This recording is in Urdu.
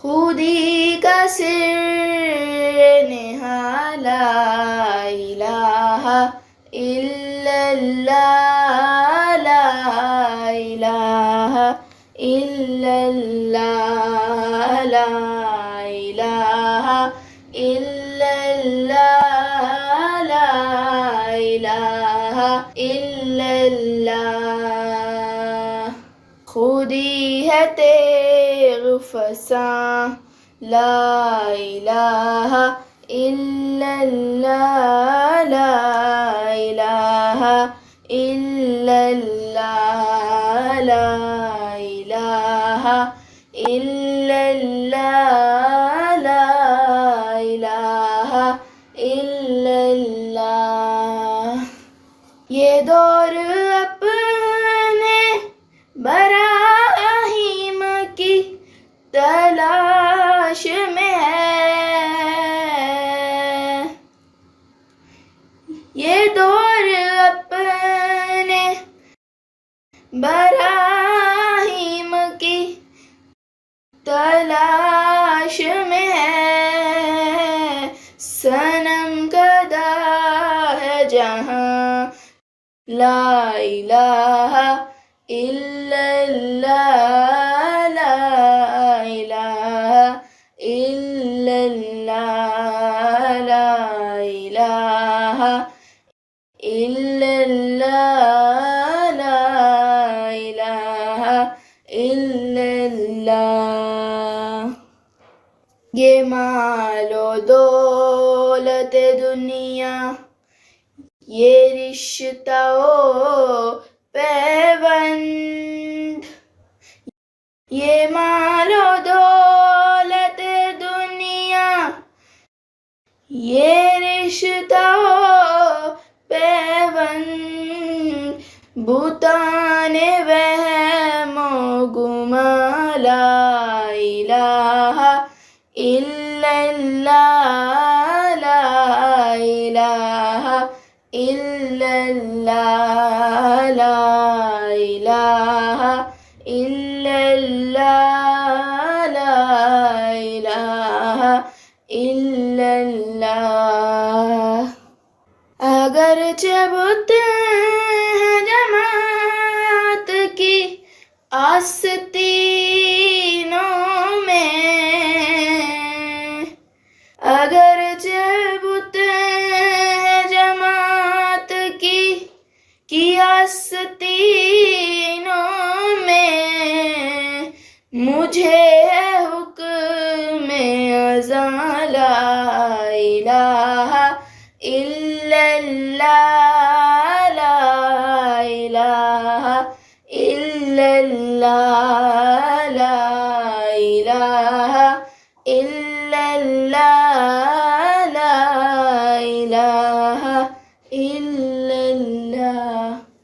خودی کا سر نہا لا الہ الا اللہ لا الہ الا اللہ لا الہ الا اللہ لا الہ الا اللہ خودی ہے تیغ فساں لا الہ الا اللہ لا الہ الا اللہ لا الہ الا اللہ لا الہ الا اللہ یہ دور اپنے براہیم کی تلاش میں ہے یہ دور اپنے براہیم کی تلاش میں ہے صنم گدا ہے جہاں لا الہ الا اللہ لا الہ الا اللہ لا الہ الا اللہ لا الہ الا اللہ یہ مال و دولت دنیا یہ رشتہ و پیوند یہ مال و دولت دنیا یہ رشتہ و پیوند بتان وہم و گما لا الہ الا اللہ لا الہ الا اللہ لا الہ الا اللہ لا الہ الا اللہ اگرچہ بت ہیں جماعت کی آستینوں میں اگرچہ بت ہیں جماعت کی آستینوں میں مجھے ہے حکم اذاں لا الہ الا اللہ لا الہ الا اللہ